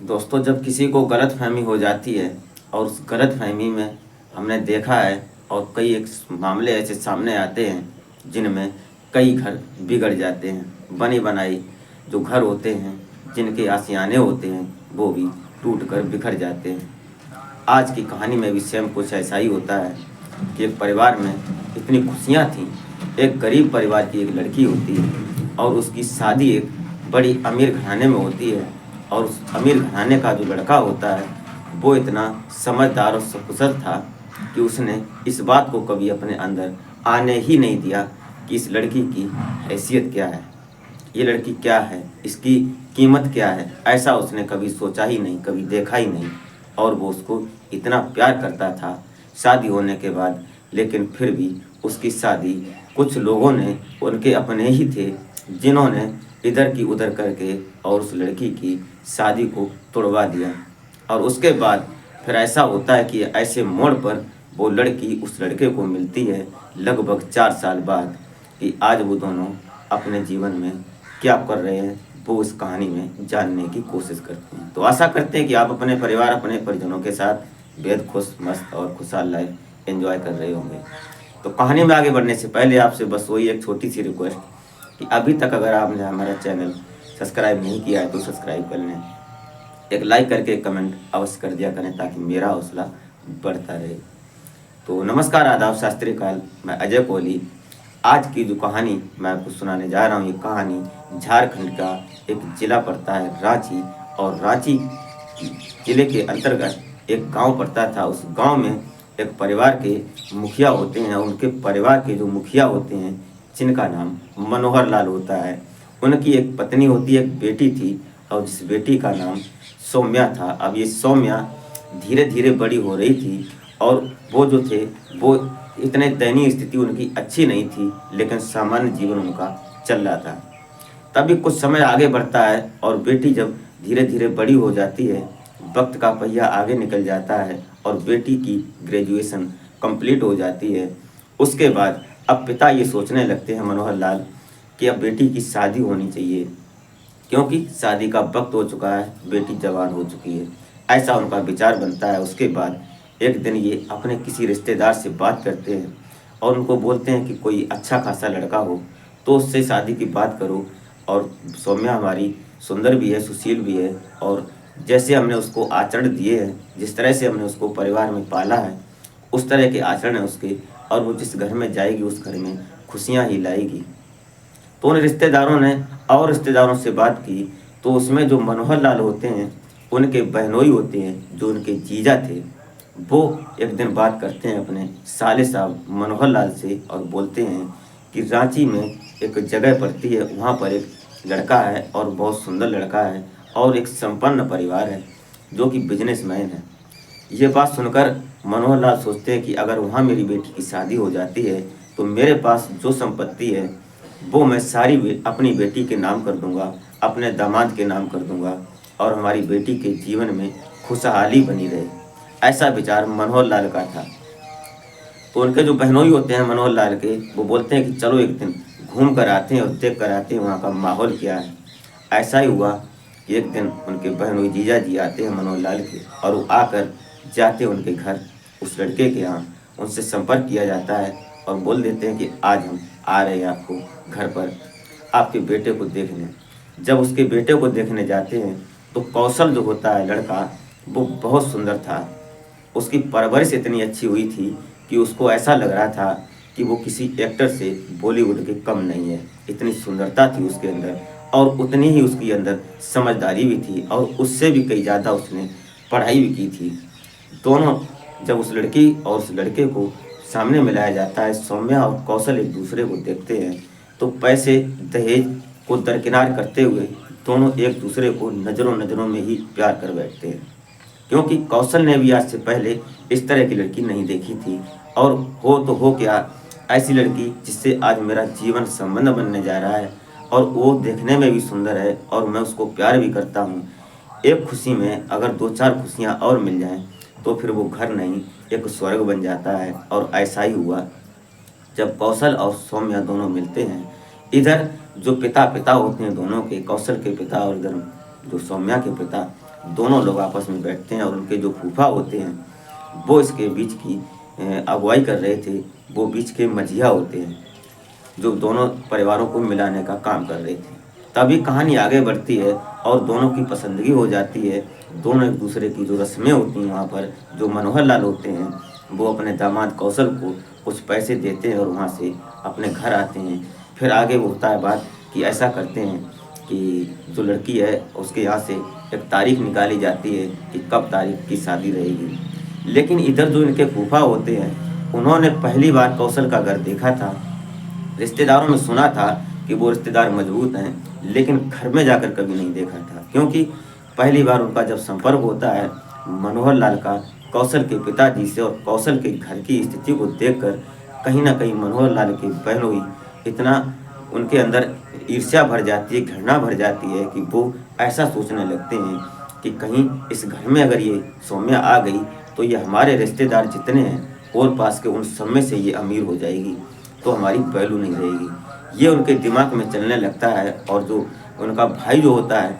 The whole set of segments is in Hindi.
दोस्तों, जब किसी को गलतफहमी हो जाती है और उस गलतफहमी में हमने देखा है और कई एक मामले ऐसे सामने आते हैं जिनमें कई घर बिगड़ जाते हैं। बनी बनाई जो घर होते हैं, जिनके आशियाने होते हैं, वो भी टूट कर बिखर जाते हैं। आज की कहानी में भी सेम कुछ ऐसा ही होता है कि एक परिवार में इतनी खुशियाँ थीं। एक गरीब परिवार की एक लड़की होती है और उसकी शादी एक बड़ी अमीर घराने में होती है। और उस अमीर घराने का जो लड़का होता है वो इतना समझदार और सकुशल था कि उसने इस बात को कभी अपने अंदर आने ही नहीं दिया कि इस लड़की की हैसियत क्या है, ये लड़की क्या है, इसकी कीमत क्या है। ऐसा उसने कभी सोचा ही नहीं, कभी देखा ही नहीं। और वो उसको इतना प्यार करता था शादी होने के बाद। लेकिन फिर भी उसकी शादी कुछ लोगों ने, उनके अपने ही थे, जिन्होंने इधर की उधर करके और उस लड़की की शादी को तोड़वा दिया। और उसके बाद फिर ऐसा होता है कि ऐसे मोड़ पर वो लड़की उस लड़के को मिलती है लगभग 4 साल बाद, कि आज वो दोनों अपने जीवन में क्या कर रहे हैं वो इस कहानी में जानने की कोशिश करते हैं। तो आशा करते हैं कि आप अपने परिवार, अपने परिजनों के साथ बेहद खुश, मस्त और खुशहाल लाइफ एंजॉय कर रहे होंगे। तो कहानी में आगे बढ़ने से पहले आपसे बस वही एक छोटी सी रिक्वेस्ट कि अभी तक अगर आपने हमारा चैनल सब्सक्राइब नहीं किया है तो सब्सक्राइब कर लें। एक लाइक करके एक कमेंट अवश्य कर दिया करें ताकि मेरा हौसला बढ़ता रहे। तो नमस्कार, आदाब, शास्त्री काल। मैं अजय कोहली। आज की जो कहानी मैं आपको सुनाने जा रहा हूँ, ये कहानी झारखंड का एक ज़िला पड़ता है रांची, और रांची ज़िले के अंतर्गत एक गांव पड़ता था। उस गांव में एक परिवार के मुखिया होते हैं। उनके परिवार के जो मुखिया होते हैं, जिनका नाम मनोहर लाल होता है, उनकी एक पत्नी होती है, एक बेटी थी, और जिस बेटी का नाम सौम्या था। अब ये सौम्या धीरे धीरे बड़ी हो रही थी और वो जो थे वो इतने दयनीय स्थिति उनकी अच्छी नहीं थी, लेकिन सामान्य जीवन उनका चल रहा था। तभी कुछ समय आगे बढ़ता है और बेटी जब धीरे धीरे बड़ी हो जाती है, वक्त का पहिया आगे निकल जाता है और बेटी की ग्रेजुएशन कंप्लीट हो जाती है। उसके बाद अब पिता ये सोचने लगते हैं, मनोहर लाल, कि अब बेटी की शादी होनी चाहिए, क्योंकि शादी का वक्त हो चुका है, बेटी जवान हो चुकी है। ऐसा उनका विचार बनता है। उसके बाद एक दिन ये अपने किसी रिश्तेदार से बात करते हैं और उनको बोलते हैं कि कोई अच्छा खासा लड़का हो तो उससे शादी की बात करो। और सौम्या हमारी सुंदर भी है, सुशील भी है, और जैसे हमने उसको आचरण दिए हैं, जिस तरह से हमने उसको परिवार में पाला है, उस तरह के आचरण है उसके, और वो जिस घर में जाएगी उस घर में खुशियाँ ही लाएगी। तो उन रिश्तेदारों ने और रिश्तेदारों से बात की, तो उसमें जो मनोहर लाल होते हैं, उनके बहनोई होते हैं, जो उनके जीजा थे, वो एक दिन बात करते हैं अपने साले साहब मनोहर लाल से और बोलते हैं कि रांची में एक जगह पड़ती है, वहाँ पर एक लड़का है और बहुत सुंदर लड़का है और एक संपन्न परिवार है जो कि बिजनेसमैन है। ये बात सुनकर मनोहर लाल सोचते हैं कि अगर वहाँ मेरी बेटी की शादी हो जाती है तो मेरे पास जो संपत्ति है वो मैं सारी अपनी बेटी के नाम कर दूंगा, अपने दामाद के नाम कर दूंगा, और हमारी बेटी के जीवन में खुशहाली बनी रहे। ऐसा विचार मनोहर लाल का था। तो उनके जो बहनोई होते हैं मनोहर लाल के, वो बोलते हैं कि चलो एक दिन घूम कर आते हैं और देख कर आते हैं वहाँ का माहौल क्या है। ऐसा ही हुआ कि एक दिन उनके बहनोई जीजा जी आते हैं मनोहर लाल के, और वो आकर जाते हैं उनके घर, उस लड़के के यहाँ उनसे संपर्क किया जाता है और बोल देते हैं कि आज हम आ रहे हैं आपको घर पर आपके बेटे को देखने। जब उसके बेटे को देखने जाते हैं तो कौशल जो होता है लड़का, वो बहुत सुंदर था। उसकी परवरिश इतनी अच्छी हुई थी कि उसको ऐसा लग रहा था कि वो किसी एक्टर से बॉलीवुड के कम नहीं है। इतनी सुंदरता थी उसके अंदर, और उतनी ही उसके अंदर समझदारी भी थी, और उससे भी कई ज़्यादा उसने पढ़ाई भी की थी। दोनों जब उस लड़की और उस लड़के को सामने मिलाया जाता है, सौम्या और कौशल एक दूसरे को देखते हैं, तो पैसे दहेज को दरकिनार करते हुए दोनों एक दूसरे को नज़रों नज़रों में ही प्यार कर बैठते हैं। क्योंकि कौशल ने भी आज से पहले इस तरह की लड़की नहीं देखी थी, और हो तो हो क्या, ऐसी लड़की जिससे आज मेरा जीवन संबंध बनने जा रहा है, और वो देखने में भी सुंदर है और मैं उसको प्यार भी करता हूँ। एक खुशी में अगर दो चार खुशियाँ और मिल जाएं तो फिर वो घर नहीं, एक स्वर्ग बन जाता है। और ऐसा ही हुआ जब कौशल और सौम्या दोनों मिलते हैं। इधर जो पिता पिता होते हैं दोनों के, कौशल के पिता, और इधर जो सौम्या के पिता, दोनों लोग आपस में बैठते हैं और उनके जो फूफा होते हैं वो इसके बीच की अगुवाई कर रहे थे। वो बीच के मझिया होते हैं जो दोनों परिवारों को मिलाने का काम कर रहे थे। तभी कहानी आगे बढ़ती है और दोनों की पसंदगी हो जाती है। दोनों एक दूसरे की जो रस्में होती हैं वहाँ पर, जो मनोहर लाल होते हैं वो अपने दामाद कौशल को कुछ पैसे देते हैं और वहाँ से अपने घर आते हैं। फिर आगे होता है बात कि ऐसा करते हैं कि जो लड़की है उसके यहाँ से एक तारीख निकाली जाती है कि कब तारीख की शादी रहेगी। लेकिन इधर जो इनके फूफा होते हैं उन्होंने पहली बार कौशल का घर देखा था। रिश्तेदारों में सुना था कि वो रिश्तेदार मजबूत हैं, लेकिन घर में जाकर कभी नहीं देखा था, क्योंकि पहली बार उनका जब संपर्क होता है मनोहर लाल का कौशल के पिताजी से, और कौशल के घर की स्थिति को देखकर कहीं ना कहीं मनोहर लाल की बहनोई इतना उनके अंदर ईर्ष्या भर जाती है, घृणा भर जाती है कि वो ऐसा सोचने लगते हैं कि कहीं इस घर में अगर ये सौम्या आ गई तो ये हमारे रिश्तेदार जितने हैं और पास के उन सब में से ये अमीर हो जाएगी, तो हमारी वैल्यू नहीं रहेगी। ये उनके दिमाग में चलने लगता है। और जो उनका भाई जो होता है,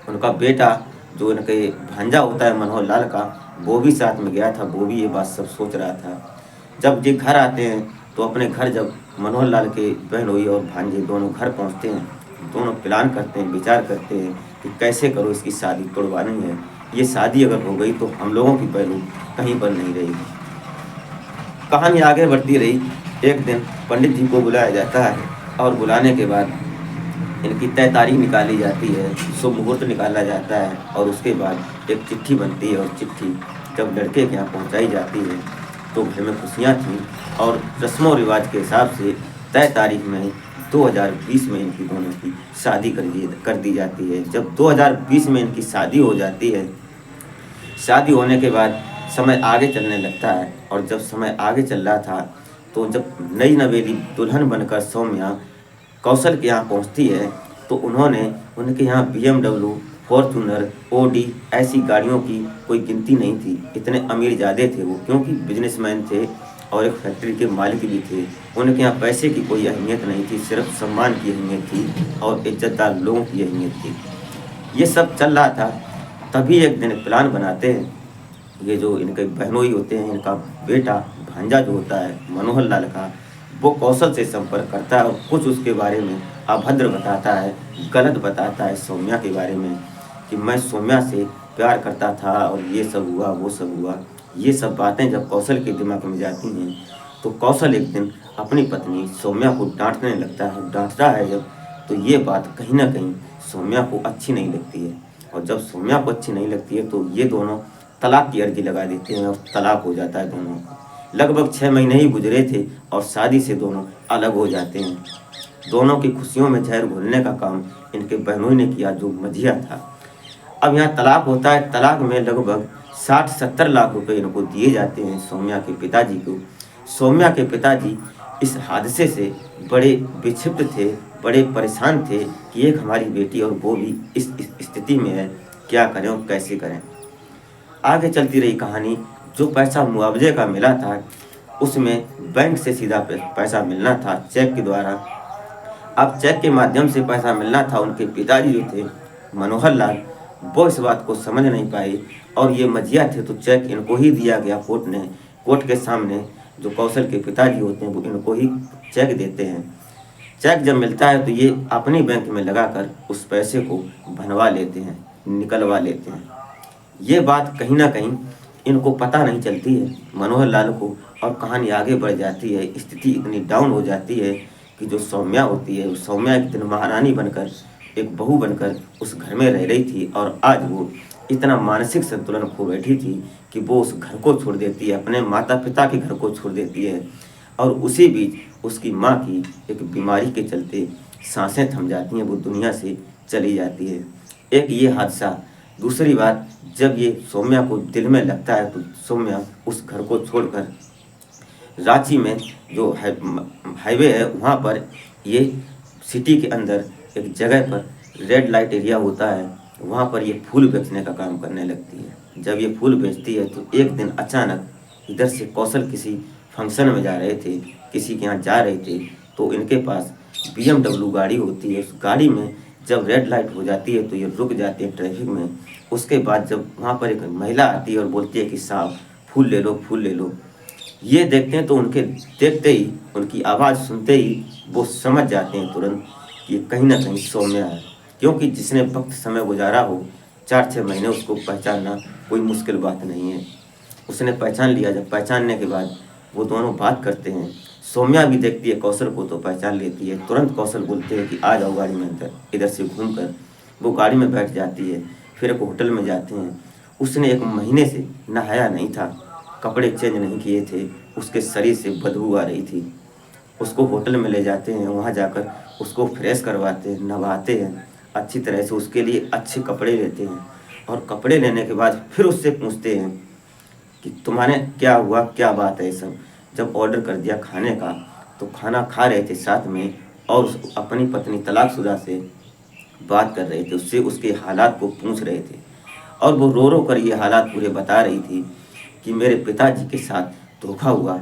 उनका बेटा जो उनके भांजा होता है मनोहर लाल का, वो भी साथ में गया था, वो भी ये बात सब सोच रहा था। जब ये घर आते हैं तो अपने घर जब मनोहर लाल के बहनोई और भांजे दोनों घर पहुंचते हैं, दोनों प्लान करते हैं, विचार करते हैं कि कैसे करो, इसकी शादी तोड़वानी है। ये शादी अगर हो गई तो हम लोगों की वैल्यू कहीं पर नहीं रहेगी। कहानी आगे बढ़ती रही। एक दिन पंडित जी को बुलाया जाता है और बुलाने के बाद इनकी तय तारीख निकाली जाती है, शुभ मुहूर्त निकाला जाता है और उसके बाद एक चिट्ठी बनती है। और चिट्ठी जब लड़के के यहाँ पहुँचाई जाती है तो घर में खुशियाँ थीं और रस्मों रिवाज के हिसाब से तय तारीख में 2020 में इनकी दोनों की शादी कर दी जाती है। जब 2020 में इनकी शादी हो जाती है, शादी होने के बाद समय आगे चलने लगता है। और जब समय आगे चल रहा था तो जब नई नवेली दुल्हन बनकर सौम्या कौशल के यहाँ पहुँचती है तो उन्होंने उनके यहाँ BMW, फॉर्चूनर, ओडी ऐसी गाड़ियों की कोई गिनती नहीं थी। इतने अमीर ज़्यादा थे वो, क्योंकि बिजनेसमैन थे और एक फैक्ट्री के मालिक भी थे। उनके यहाँ पैसे की कोई अहमियत नहीं थी, सिर्फ सम्मान की अहमियत थी और इज्जतदार लोगों की अहमियत थी। ये सब चल रहा था। तभी एक दिन प्लान बनाते हैं, ये जो इनके बहनोई होते हैं, इनका बेटा भांजा जो होता है मनोहर लाल का, वो कौशल से संपर्क करता है और कुछ उसके बारे में अभद्र बताता है, गलत बताता है सौम्या के बारे में कि मैं सौम्या से प्यार करता था और ये सब हुआ वो सब हुआ। ये सब बातें जब कौशल के दिमाग में जाती हैं तो कौशल एक दिन अपनी पत्नी सौम्या को डांटने लगता है। डांटता है जब, तो ये बात कहीं ना कहीं सौम्या को अच्छी नहीं लगती है। और जब सौम्या को अच्छी नहीं लगती है तो ये दोनों तलाक की अर्जी लगा देते हैं और तलाक हो जाता है दोनों को। लगभग 6 महीने ही गुजरे थे और शादी से दोनों अलग हो जाते हैं। दोनों की खुशियों में जहर घोलने का काम इनके बहनोई ने किया, जो मझिया था। अब यहाँ तलाक होता है। तलाक में लगभग 60-70 लाख रुपए इनको दिए जाते हैं सौम्या के पिताजी को। सौम्या के पिताजी इस हादसे से बड़े विक्षिप्त थे, बड़े परेशान थे कि एक हमारी बेटी और वो भी इस स्थिति में है, क्या करें और कैसे करें। आगे चलती रही कहानी। जो पैसा मुआवजे का मिला था उसमें बैंक से सीधा पैसा मिलना था, चेक के द्वारा। अब चेक के माध्यम से पैसा मिलना था। उनके पिताजी जो थे मनोहर लाल, वो इस बात को समझ नहीं पाए और ये मझिया थे तो चेक इनको ही दिया गया। कोर्ट के सामने जो कौशल के पिताजी होते हैं वो इनको ही चेक देते हैं। चेक जब मिलता है तो ये अपनी बैंक में लगाकर उस पैसे को भरवा लेते हैं, निकलवा लेते हैं। ये बात कहीं ना कहीं इनको पता नहीं चलती है मनोहर लाल को, और कहानी आगे बढ़ जाती है। स्थिति इतनी डाउन हो जाती है कि जो सौम्या होती है, उस सौम्या एक दिन महारानी बनकर, एक बहू बनकर उस घर में रह रही थी और आज वो इतना मानसिक संतुलन खो बैठी थी कि वो उस घर को छोड़ देती है, अपने माता पिता के घर को छोड़ देती है। और उसी बीच उसकी माँ की एक बीमारी के चलते सांसें थम जाती हैं, वो दुनिया से चली जाती है। एक ये हादसा। दूसरी बात, जब ये सौम्या को दिल में लगता है तो सौम्या उस घर को छोड़कर रांची में जो हाईवे है वहाँ पर, ये सिटी के अंदर एक जगह पर रेड लाइट एरिया होता है, वहाँ पर ये फूल बेचने का काम करने लगती है। जब ये फूल बेचती है तो एक दिन अचानक इधर से कौशल किसी फंक्शन में जा रहे थे, किसी के यहाँ जा रहे थे, तो इनके पास BMW गाड़ी होती है। उस गाड़ी में जब रेड लाइट हो जाती है तो ये रुक जाते हैं ट्रैफिक में उसके बाद जब वहाँ पर एक महिला आती है और बोलती है कि साहब फूल ले लो, फूल ले लो। ये देखते हैं तो उनके देखते ही, उनकी आवाज़ सुनते ही वो समझ जाते हैं तुरंत कि कहीं ना कहीं सौम्या है। क्योंकि जिसने वक्त समय गुजारा हो 4-6 महीने, उसको पहचानना कोई मुश्किल बात नहीं है। उसने पहचान लिया। जब पहचानने के बाद वो दोनों बात करते हैं। सौम्या भी देखती है कौशल को तो पहचान लेती है। तुरंत कौशल बोलते हैं कि आ जाओ गाड़ी में अंदर। इधर से घूम कर वो गाड़ी में बैठ जाती है। फिर एक होटल में जाते हैं। उसने 1 महीने से नहाया नहीं था, कपड़े चेंज नहीं किए थे, उसके शरीर से बदबू आ रही थी। उसको होटल में ले जाते हैं, वहाँ जाकर उसको फ्रेश करवाते हैं, नहवाते हैं, अच्छी तरह से उसके लिए अच्छे कपड़े लेते हैं। और कपड़े लेने के बाद फिर उससे पूछते हैं कि तुम्हारे क्या हुआ, क्या बात है ये सब। जब ऑर्डर कर दिया खाने का तो खाना खा रहे थे साथ में, और अपनी पत्नी तलाकशुदा से बात कर रहे थे, उससे उसके हालात को पूछ रहे थे। और वो रो रो कर ये हालात पूरे बता रही थी कि मेरे पिताजी के साथ धोखा हुआ,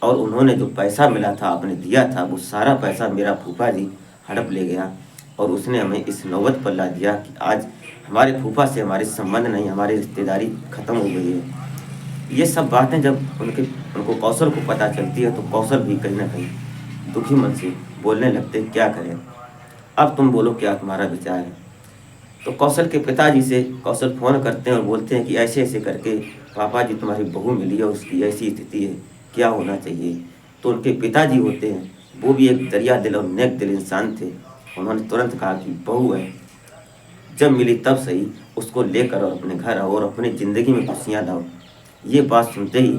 और उन्होंने जो पैसा मिला था, आपने दिया था, वो सारा पैसा मेरा फूफा जी हड़प ले गया। और उसने हमें इस नौबत पर ला दिया कि आज हमारे फूफा से हमारे संबंध नहीं, हमारी रिश्तेदारी ख़त्म हो गई है। ये सब बातें जब उनको कौशल को पता चलती है तो कौशल भी कहीं ना कहीं दुखी मन से बोलने लगते हैं, क्या करें, अब तुम बोलो क्या तुम्हारा विचार है। तो कौशल के पिताजी से कौशल फ़ोन करते हैं और बोलते हैं कि ऐसे ऐसे करके पापा जी तुम्हारी बहू मिली है, उसकी ऐसी स्थिति है, क्या होना चाहिए। तो उनके पिताजी होते हैं, वो भी एक दरिया दिल और नेक दिल इंसान थे। उन्होंने तुरंत कहा कि बहू है, जब मिली तब सही, उसको लेकर और अपने घर आओ और अपनी ज़िंदगी में खुशियाँ लाओ। ये बात सुनते ही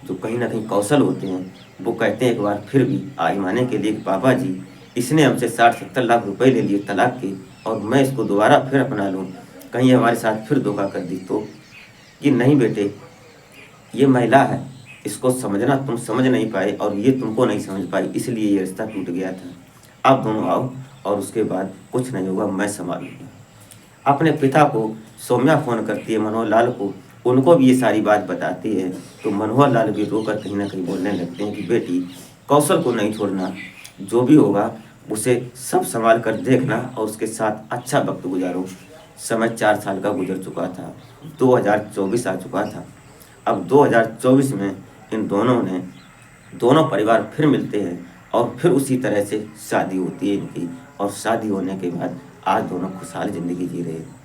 जो कहीं ना कहीं कौशल होते हैं, वो कहते हैं एक बार फिर भी आजमाने के लिए कि पापा जी, इसने हमसे 60-70 लाख रुपए ले लिए तलाक के, और मैं इसको दोबारा फिर अपना लूँ, कहीं ये हमारे साथ फिर धोखा कर दी तो। कि नहीं बेटे, ये महिला है, इसको समझना तुम समझ नहीं पाए और ये तुमको नहीं समझ पाई, इसलिए ये रिश्ता टूट गया था। आप दोनों आओ और उसके बाद कुछ नहीं होगा, मैं संभालूंगी। अपने पिता को सौम्या फ़ोन करती है, मनोहर लाल को, उनको भी ये सारी बात बताती है। तो मनोहर लाल भी रोकर कहीं ना कहीं बोलने लगते हैं कि बेटी, कौशल को नहीं छोड़ना, जो भी होगा उसे सब संभाल कर देखना और उसके साथ अच्छा वक्त गुजारो। समय 4 साल का गुजर चुका था, 2024 आ चुका था। अब 2024 में इन दोनों परिवार फिर मिलते हैं और फिर उसी तरह से शादी होती है इनकी। और शादी होने के बाद आज दोनों खुशहाल ज़िंदगी जी रहे हैं।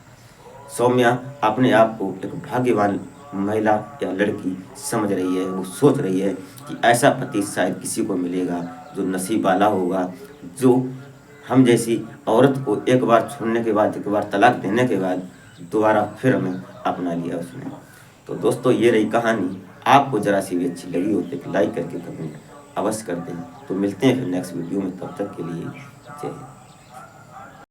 सौम्या अपने आप को एक भाग्यवान महिला या लड़की समझ रही है। वो सोच रही है कि ऐसा पति शायद किसी को मिलेगा जो नसीब वाला होगा, जो हम जैसी औरत को एक बार छोड़ने के बाद, एक बार तलाक देने के बाद दोबारा फिर हमें अपना लिया उसने। तो दोस्तों, ये रही कहानी। आपको ज़रा सी भी अच्छी लगी हो तो लाइक करके कमेंट अवश्य कर दें। तो मिलते हैं फिर नेक्स्ट वीडियो में, तब तक के लिए जय हिंद।